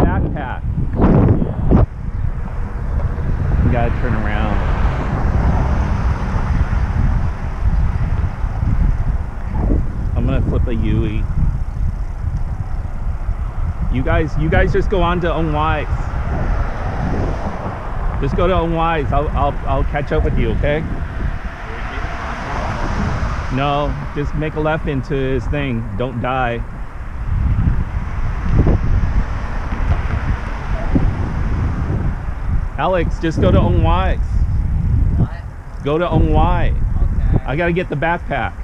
backpack. You gotta turn around. I'm gonna flip a Yui. You guys just go on to Onwise. Just go to Onwise. I'll catch up with you, okay? No, just make a left into his thing. Don't die. Alex, just go to Onwise. What? Go to Onwise. Okay. I gotta get the backpack.